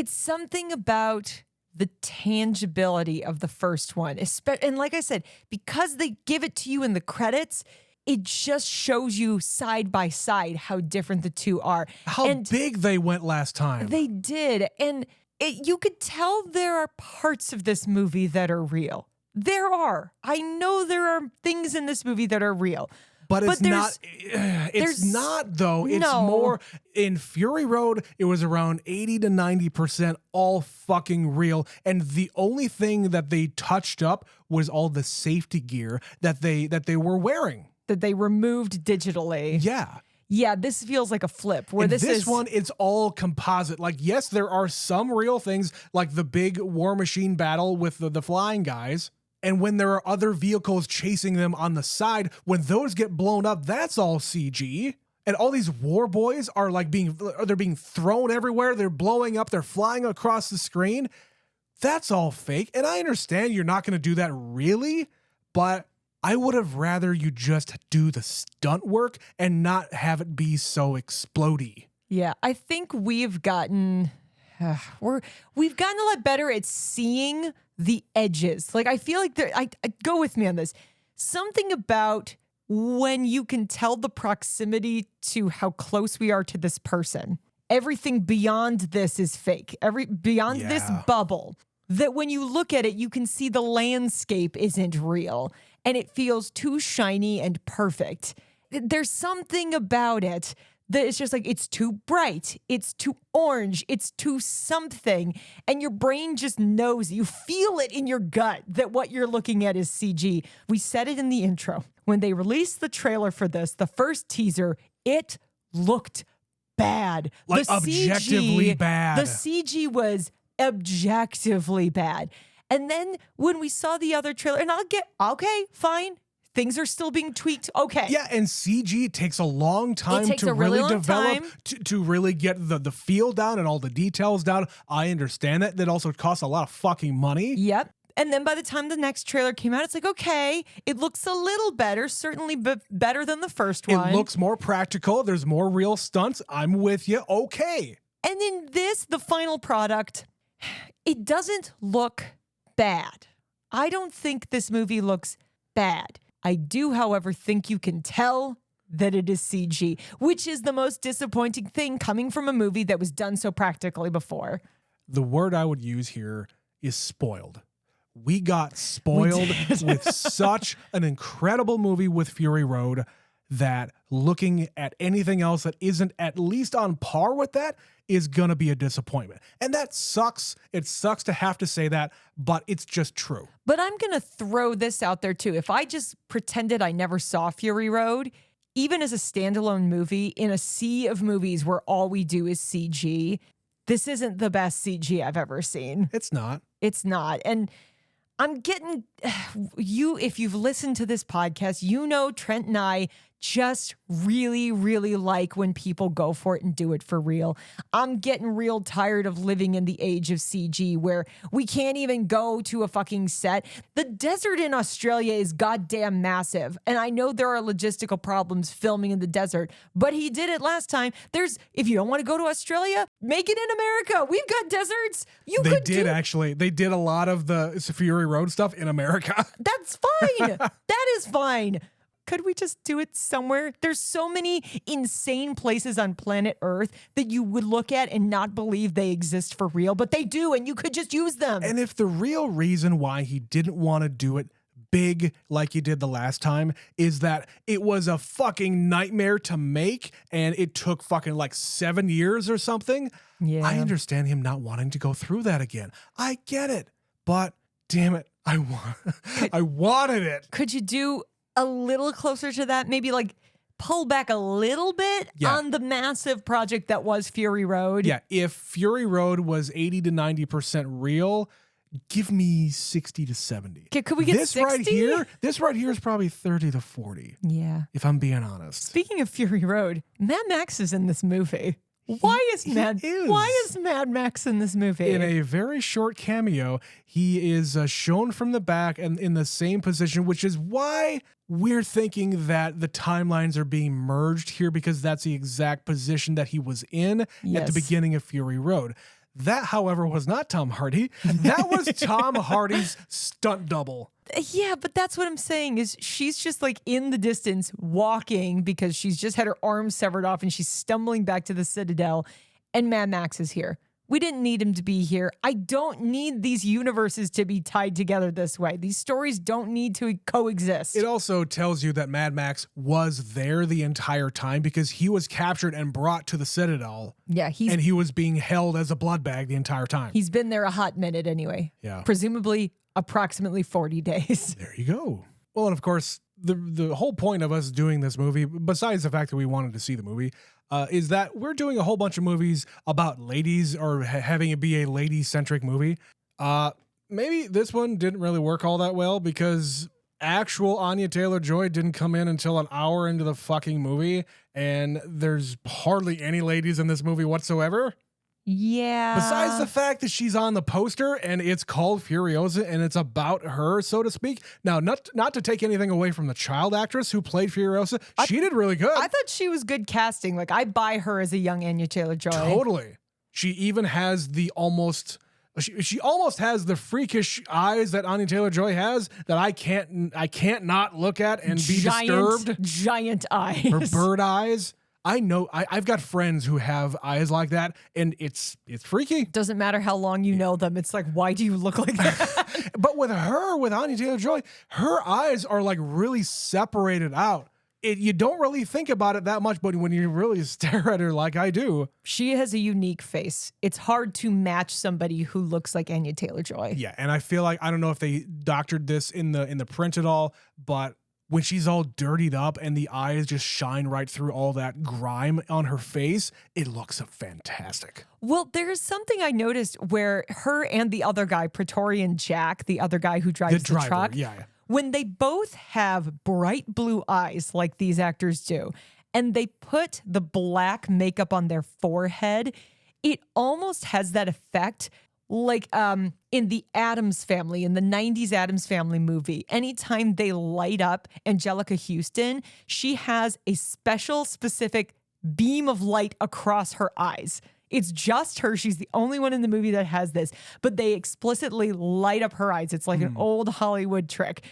something about the tangibility of the first one. And like I said, because they give it to you in the credits, it just shows you side by side how different the two are. How big they went last time. They did. And you could tell there are parts of this movie that are real. There are. I know there are things in this movie that are real. But it's not. It's not, though. It's more in Fury Road. It was around 80 to 90% all fucking real, and the only thing that they touched up was all the safety gear that they were wearing. That they removed digitally. Yeah. Yeah, this feels like a flip where And this is one, it's all composite. Like, yes, there are some real things like the big war machine battle with the flying guys. And when there are other vehicles chasing them on the side, when those get blown up, that's all CG. And all these war boys are like they're being thrown everywhere. They're blowing up. They're flying across the screen. That's all fake. And I understand you're not going to do that really, but I would have rather you just do the stunt work and not have it be so explodey. Yeah, I think we've gotten we've gotten a lot better at seeing the edges. Like I feel like I go with me on this. Something about when you can tell the proximity to how close we are to this person. Everything beyond this is fake. Beyond this bubble. That when you look at it, you can see the landscape isn't real. And it feels too shiny and perfect. There's something about it that it's just like, it's too bright, it's too orange, it's too something. And your brain just knows, you feel it in your gut that what you're looking at is CG. We said it in the intro. When they released the trailer for this, the first teaser, it looked bad. Like objectively bad. The CG was objectively bad. And then when we saw the other trailer, and okay, fine. Things are still being tweaked. Okay. Yeah, and CG takes a long time takes to a really really long develop, time. to really get the feel down and all the details down. I understand that. That also costs a lot of fucking money. Yep. And then by the time the next trailer came out, it's like, okay, it looks a little better, certainly better than the first one. It looks more practical. There's more real stunts. I'm with you. Okay. And then the final product, it doesn't look bad. I don't think this movie looks bad. I do, however, think you can tell that it is CG, which is the most disappointing thing coming from a movie that was done so practically before. The word I would use here is spoiled. We got spoiled with such an incredible movie with Fury Road that looking at anything else that isn't at least on par with that is going to be a disappointment. And that sucks. It sucks to have to say that, but it's just true. But I'm going to throw this out there too. If I just pretended I never saw Fury Road, even as a standalone movie in a sea of movies where all we do is CG, this isn't the best CG I've ever seen. It's not. It's not. And I'm getting if you've listened to this podcast, you know Trent and I just really, really like when people go for it and do it for real. I'm getting real tired of living in the age of CG where we can't even go to a fucking set. The desert in Australia is goddamn massive. And I know there are logistical problems filming in the desert, but he did it last time. If you don't want to go to Australia, make it in America. We've got deserts. They did a lot of the Fury Road stuff in America. That's fine. That is fine. Could we just do it somewhere? There's so many insane places on planet Earth that you would look at and not believe they exist for real, but they do, and you could just use them. And if the real reason why he didn't want to do it big like he did the last time is that it was a fucking nightmare to make and it took fucking like 7 years or something, Yeah. I understand him not wanting to go through that again. I get it, but damn it, I wanted it. Could you do a little closer to that? Maybe like pull back a little bit on the massive project that was Fury Road. Yeah, if Fury Road was 80 to 90% real, give me 60 to 70. Okay, could we get 60? This right here is probably 30 to 40. Yeah. If I'm being honest. Speaking of Fury Road, Mad Max is in this movie. Why is Mad Max in this movie? In a very short cameo, he is shown from the back and in the same position, which is why we're thinking that the timelines are being merged here, because that's the exact position that he was in at the beginning of Fury Road. That, however, was not Tom Hardy. That was Tom Hardy's stunt double. Yeah, but that's what I'm saying is she's just like in the distance walking because she's just had her arm severed off and she's stumbling back to the Citadel, and Mad Max is here. We didn't need him to be here. I don't need these universes to be tied together this way. These stories don't need to coexist. It also tells you that Mad Max was there the entire time because he was captured and brought to the Citadel. Yeah, and he was being held as a blood bag the entire time. He's been there a hot minute anyway. Yeah. Presumably approximately 40 days. There you go. Well, and of course, the whole point of us doing this movie, besides the fact that we wanted to see the movie, is that we're doing a whole bunch of movies about ladies or having it be a lady-centric movie. Maybe this one didn't really work all that well because actual Anya Taylor-Joy didn't come in until an hour into the fucking movie, and there's hardly any ladies in this movie whatsoever. Yeah. Besides the fact that she's on the poster and it's called Furiosa and it's about her, so to speak. Now, not to take anything away from the child actress who played Furiosa, she did really good. I thought she was good casting. Like, I buy her as a young Anya Taylor-Joy. Totally. She even has the almost... She almost has the freakish eyes that Anya Taylor-Joy has that I can't not look at and be disturbed. Giant eyes. Her bird eyes. I know I've got friends who have eyes like that, and it's freaky. Doesn't matter how long you know them. It's like, why do you look like that? But with Anya Taylor-Joy, her eyes are like really separated out. You don't really think about it that much, but when you really stare at her like I do. She has a unique face. It's hard to match somebody who looks like Anya Taylor-Joy. Yeah, and I feel like, I don't know if they doctored this in the print at all, but when she's all dirtied up and the eyes just shine right through all that grime on her face, it looks fantastic. Well, there's something I noticed where her and the other guy, Praetorian Jack, the other guy who drives the truck, when they both have bright blue eyes like these actors do, and they put the black makeup on their forehead, it almost has that effect like in the Addams Family, in the 90s Addams Family movie. Anytime they light up Angelica Houston, she has a specific beam of light across her eyes. It's just her. She's the only one in the movie that has this, but they explicitly light up her eyes. It's like an old Hollywood trick.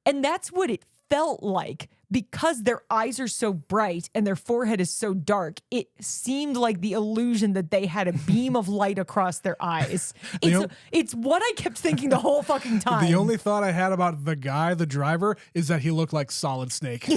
And that's what it felt like. Because their eyes are so bright and their forehead is so dark, it seemed like the illusion that they had a beam of light across their eyes. It's what I kept thinking the whole fucking time. The only thought I had about the guy, the driver, is that he looked like Solid Snake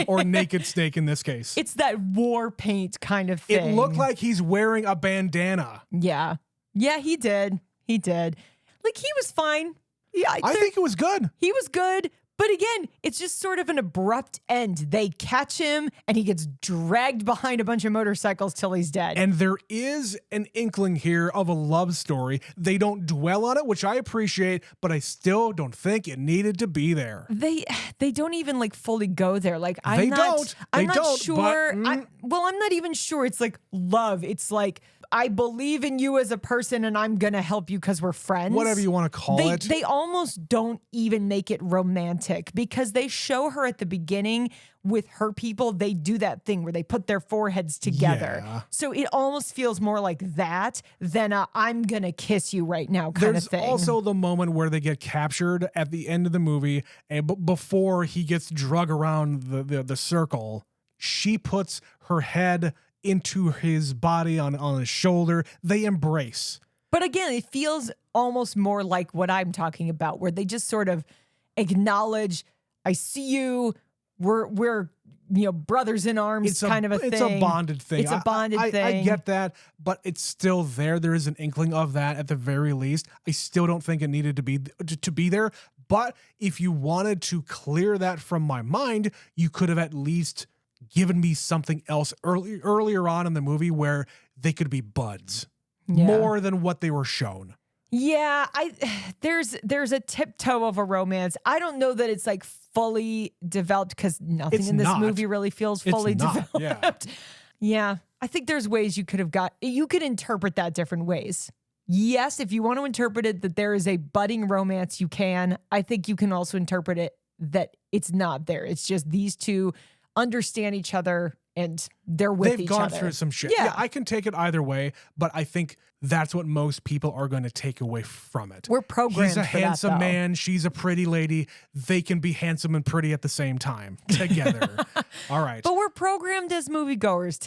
or Naked Snake in this case. It's that war paint kind of thing. It looked like he's wearing a bandana. Yeah. Yeah, he did. He did. Like, he was fine. Yeah, I think it was good. He was good. But again, it's just sort of an abrupt end. They catch him and he gets dragged behind a bunch of motorcycles till he's dead. And there is an inkling here of a love story. They don't dwell on it, which I appreciate, but I still don't think it needed to be there. They don't even like fully go there. Like, I'm They not sure. But, I'm not even sure it's like love. It's like, I believe in you as a person and I'm going to help you because we're friends. Whatever you want to call it. They almost don't even make it romantic because they show her at the beginning with her people. They do that thing where they put their foreheads together. Yeah. So it almost feels more like that than I'm going to kiss you right now kind of thing. There's also the moment where they get captured at the end of the movie, and before he gets drug around the circle, she puts her head into his body on his shoulder. They embrace. But again, it feels almost more like what I'm talking about, where they just sort of acknowledge, I see you, we're brothers in arms kind of a thing. It's a bonded thing. It's a bonded thing. I get that, but it's still there. There is an inkling of that at the very least. I still don't think it needed to be there. But if you wanted to clear that from my mind, you could have at least given me something else earlier on in the movie where they could be buds more than what they were shown. Yeah, there's a tiptoe of a romance. I don't know that it's like fully developed because nothing in this movie really feels fully developed. Yeah, I think there's ways you could interpret that different ways. Yes, if you want to interpret it that there is a budding romance, you can. I think you can also interpret it that it's not there. It's just these two understand each other and they're with each other. They've gone through some shit. Yeah, I can take it either way, but I think that's what most people are going to take away from it. We're programmed. He's a handsome man. She's a pretty lady. They can be handsome and pretty at the same time together. All right. But we're programmed as moviegoers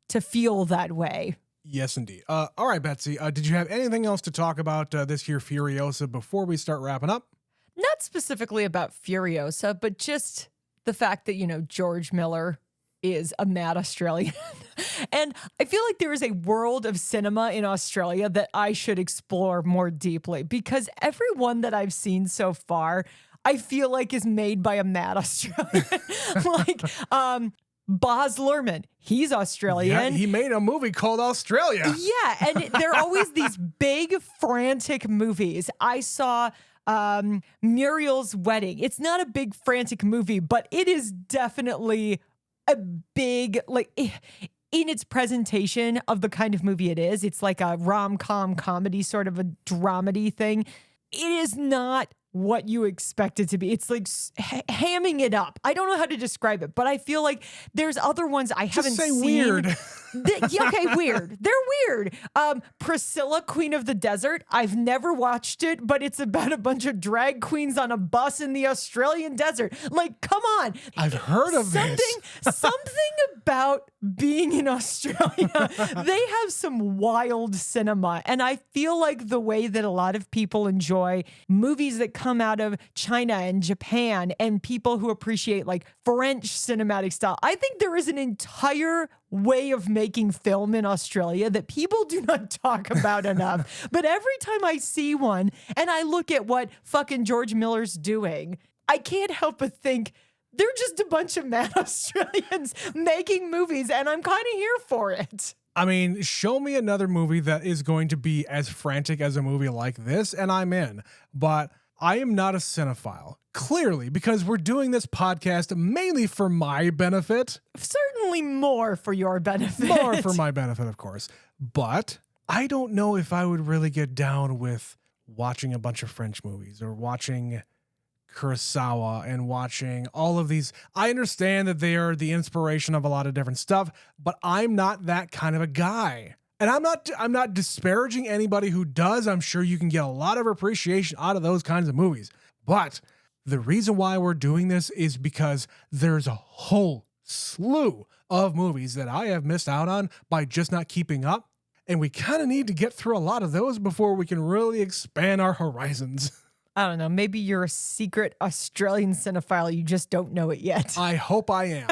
to feel that way. Yes, indeed. All right, Betsy. Did you have anything else to talk about this here Furiosa before we start wrapping up? Not specifically about Furiosa, but just the fact that, George Miller is a mad Australian. And I feel like there is a world of cinema in Australia that I should explore more deeply because everyone that I've seen so far, I feel like is made by a mad Australian. Like, Baz Luhrmann, he's Australian. Yeah, he made a movie called Australia. Yeah, and they're always these big, frantic movies. I saw Muriel's Wedding. It's not a big, frantic movie, but it is definitely a big, like, in its presentation of the kind of movie it is. It's like a rom-com comedy, sort of a dramedy thing. It is not what you expect it to be. It's like hamming it up. I don't know how to describe it, but I feel like there's other ones I haven't say seen. Weird. Yeah, okay, weird. They're weird. Priscilla, Queen of the Desert. I've never watched it, but it's about a bunch of drag queens on a bus in the Australian desert. Like, come on. I've heard of this. Something about being in Australia. They have some wild cinema. And I feel like the way that a lot of people enjoy movies that come out of China and Japan and people who appreciate like French cinematic style, I think there is an entire way of making film in Australia that people do not talk about enough. But every time I see one and I look at what fucking George Miller's doing, I can't help but think they're just a bunch of mad Australians making movies, and I'm kind of here for it. I mean, show me another movie that is going to be as frantic as a movie like this, and I'm in. But I am not a cinephile, clearly, because we're doing this podcast mainly for my benefit. Certainly more for your benefit. More for my benefit, of course. But I don't know if I would really get down with watching a bunch of French movies or watching Kurosawa and watching all of these. I understand that they are the inspiration of a lot of different stuff, but I'm not that kind of a guy. And I'm not disparaging anybody who does. I'm sure you can get a lot of appreciation out of those kinds of movies. But the reason why we're doing this is because there's a whole slew of movies that I have missed out on by just not keeping up. And we kind of need to get through a lot of those before we can really expand our horizons. I don't know. Maybe you're a secret Australian cinephile. You just don't know it yet. I hope I am.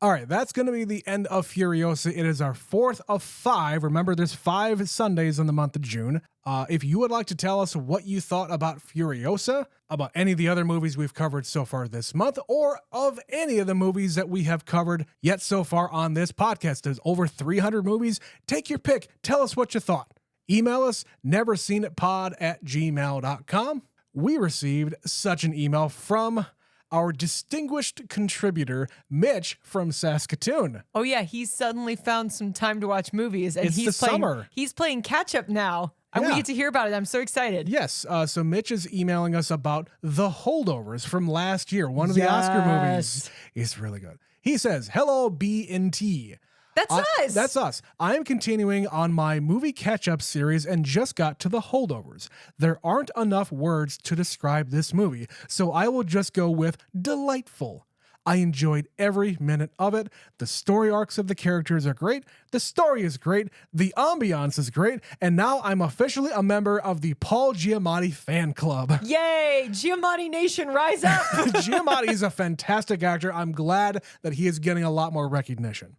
All right, that's going to be the end of Furiosa. It is our 4th of 5. Remember, there's 5 Sundays in the month of June. If you would like to tell us what you thought about Furiosa, about any of the other movies we've covered so far this month, or of any of the movies that we have covered yet so far on this podcast, there's over 300 movies. Take your pick. Tell us what you thought. Email us, neverseenitpod@gmail.com. We received such an email from our distinguished contributor, Mitch from Saskatoon. Oh yeah, he's suddenly found some time to watch movies, and It's he's the playing, summer. He's playing catch up now, and we Yeah. get to hear about it. I'm so excited. Yes, so Mitch is emailing us about The Holdovers from last year, one of the Oscar movies. It's really good. He says, "Hello, B&T. That's us. That's us. I am continuing on my movie catch-up series and just got to The Holdovers. There aren't enough words to describe this movie, so I will just go with delightful. I enjoyed every minute of it. The story arcs of the characters are great. The story is great. The ambiance is great. And now I'm officially a member of the Paul Giamatti fan club." Yay! Giamatti Nation, rise up! Giamatti is a fantastic actor. I'm glad that he is getting a lot more recognition.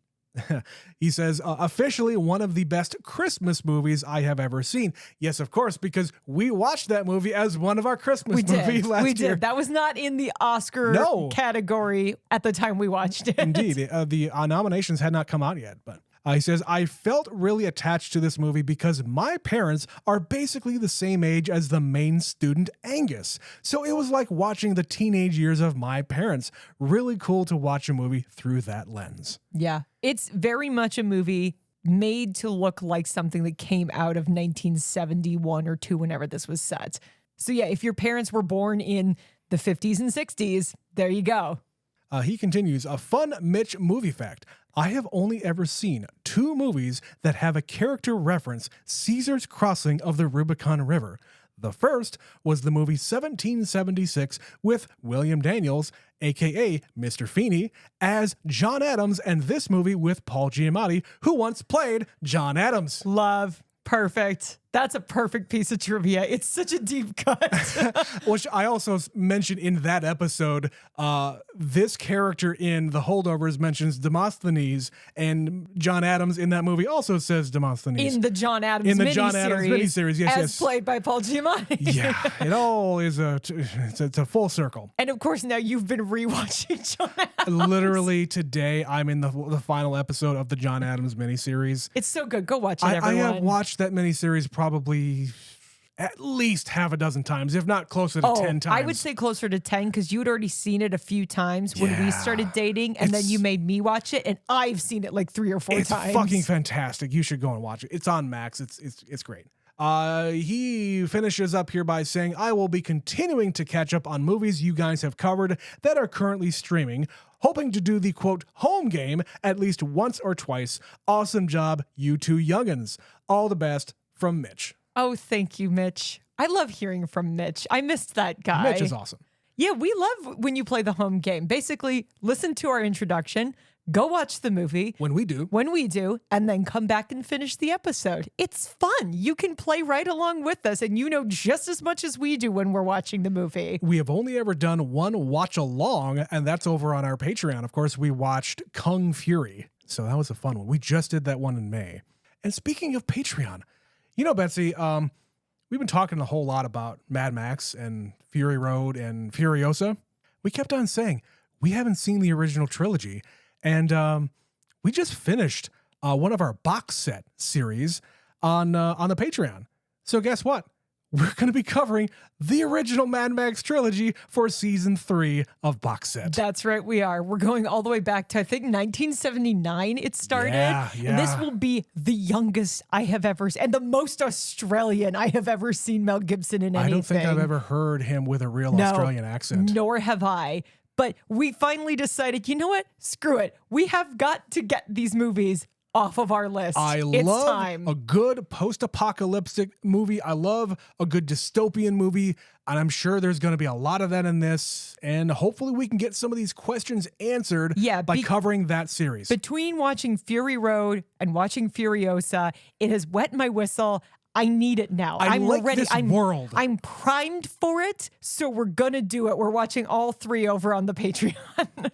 He says, officially one of the best Christmas movies I have ever seen. Yes, of course, because we watched that movie as one of our Christmas movies last year. We did. That was not in the Oscar category at the time we watched it. Indeed. The nominations had not come out yet, but he says, I felt really attached to this movie because my parents are basically the same age as the main student, Angus. So it was like watching the teenage years of my parents. Really cool to watch a movie through that lens. Yeah. It's very much a movie made to look like something that came out of 1971 or 2, whenever this was set. So yeah, if your parents were born in the 50s and 60s, there you go. He continues, a fun Mitch movie fact. I have only ever seen 2 movies that have a character reference Caesar's crossing of the Rubicon River. The first was the movie 1776 with William Daniels, a.k.a. Mr. Feeney, as John Adams, and this movie with Paul Giamatti, who once played John Adams. Love. Perfect. That's a perfect piece of trivia. It's such a deep cut. Which I also mentioned in that episode, this character in The Holdovers mentions Demosthenes, and John Adams in that movie also says Demosthenes. In the John Adams miniseries, yes, as played by Paul Giamatti. Yeah, it all is it's a full circle. And of course, now you've been rewatching John Adams. Literally today, I'm in the final episode of the John Adams miniseries. It's so good. Go watch it, everyone. I have watched that miniseries probably at least half a dozen times, if not closer to 10 times. I would say closer to 10 because you'd already seen it a few times when we started dating, and then you made me watch it, and I've seen it like 3 or 4 times. It's fucking fantastic. You should go and watch it. It's on Max. It's great. He finishes up here by saying, I will be continuing to catch up on movies you guys have covered that are currently streaming, hoping to do the quote home game at least once or twice. Awesome job, you two youngins. All the best from Mitch. Oh, thank you, Mitch. I love hearing from Mitch. I missed that guy. Mitch is awesome. Yeah, we love when you play the home game. Basically, listen to our introduction, go watch the movie. When we do, and then come back and finish the episode. It's fun. You can play right along with us, and you know just as much as we do when we're watching the movie. We have only ever done one watch along, and that's over on our Patreon. Of course, we watched Kung Fury. So that was a fun one. We just did that one in May. And speaking of Patreon, you know, Betsy, we've been talking a whole lot about Mad Max and Fury Road and Furiosa. We kept on saying we haven't seen the original trilogy, and we just finished one of our box set series on the Patreon. So guess what? We're going to be covering the original Mad Max trilogy for season 3 of Box Set. That's right, we are. We're going all the way back to, I think, 1979 it started. Yeah. And this will be the youngest I have ever seen, and the most Australian I have ever seen Mel Gibson in anything. I don't think I've ever heard him with a real Australian accent. Nor have I. But we finally decided, you know what? Screw it. We have got to get these movies off of our list. It's love time. A good post-apocalyptic movie. I love a good dystopian movie, and I'm sure there's going to be a lot of that in this, and hopefully we can get some of these questions answered by covering that series. Between watching Fury Road and watching Furiosa, it has wet my whistle. I need it now. I'm like ready. This world. I'm primed for it, so we're going to do it. We're watching all 3 over on the Patreon.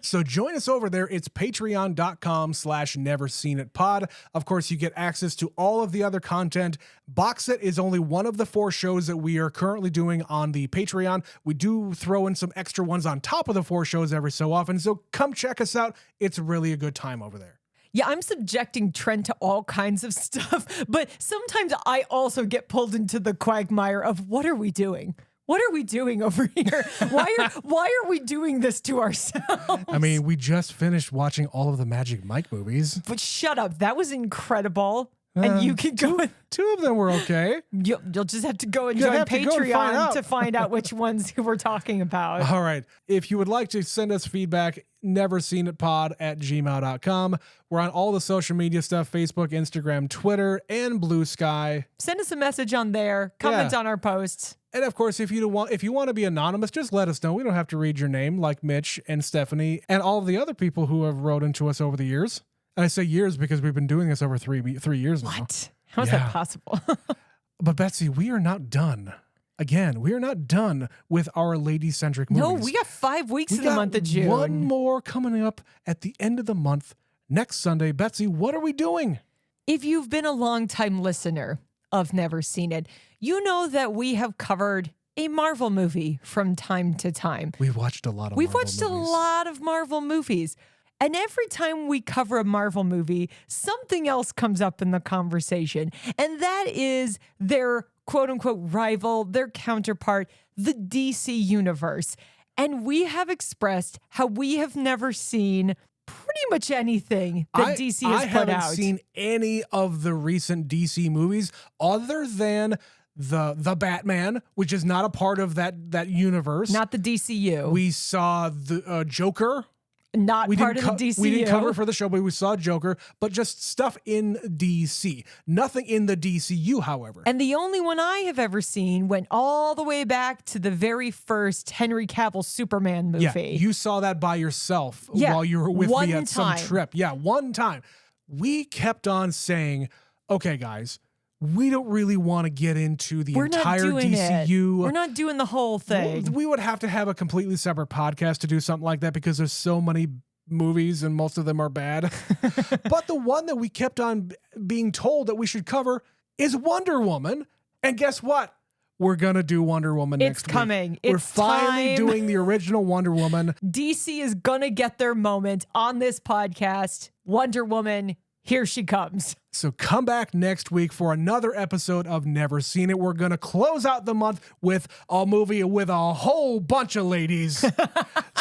So join us over there. It's patreon.com/neverseenitpod. Of course, you get access to all of the other content. Box Set is only one of the 4 shows that we are currently doing on the Patreon. We do throw in some extra ones on top of the 4 shows every so often. So come check us out. It's really a good time over there. Yeah, I'm subjecting Trent to all kinds of stuff, but sometimes I also get pulled into the quagmire of what are we doing? What are we doing over here? Why are we doing this to ourselves? I mean, we just finished watching all of the Magic Mike movies. But shut up. That was incredible. And you can go. 2 of them were okay. You'll just have to go and join Patreon to find out which ones we're talking about. All right. If you would like to send us feedback, neverseenitpod@gmail.com. We're on all the social media stuff, Facebook, Instagram, Twitter, and Blue Sky. Send us a message on there. Comment on our posts. And of course, if you want to be anonymous, just let us know. We don't have to read your name, like Mitch and Stephanie and all of the other people who have wrote into us over the years. And I say years because we've been doing this over 3 years now. What? How is that possible? But Betsy, we are not done. Again, we are not done with our lady-centric movies. No, we got 5 weeks in the month of June. One more coming up at the end of the month, next Sunday. Betsy, what are we doing? If you've been a longtime listener of Never Seen It, you know that we have covered a Marvel movie from time to time. We've watched a lot of We've Marvel watched movies. a lot of Marvel movies. And every time we cover a Marvel movie, something else comes up in the conversation. And that is their quote unquote rival, their counterpart, the DC universe. And we have expressed how we have never seen pretty much anything that DC has put out. I haven't seen any of the recent DC movies other than the Batman, which is not a part of that universe. Not the DCU. We saw the Joker. Not part of the DCU. We didn't cover it for the show, but we saw Joker, but just stuff in DC. Nothing in the DCU, however. And the only one I have ever seen went all the way back to the very first Henry Cavill Superman movie. Yeah, you saw that by yourself while you were with me at some trip. Yeah, one time. We kept on saying, okay, guys, we don't really want to get into the We're not entire doing DCU. We're not doing the whole thing. We would have to have a completely separate podcast to do something like that because there's so many movies and most of them are bad. But the one that we kept on being told that we should cover is Wonder Woman. And guess what? We're going to do Wonder Woman next week. It's coming. We're It's finally time. doing the original Wonder Woman. DC is going to get their moment on this podcast. Wonder Woman, here she comes. So come back next week for another episode of Never Seen It. We're going to close out the month with a movie with a whole bunch of ladies.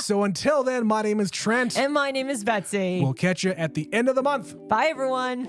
So until then, my name is Trent. And my name is Betsy. We'll catch you at the end of the month. Bye, everyone.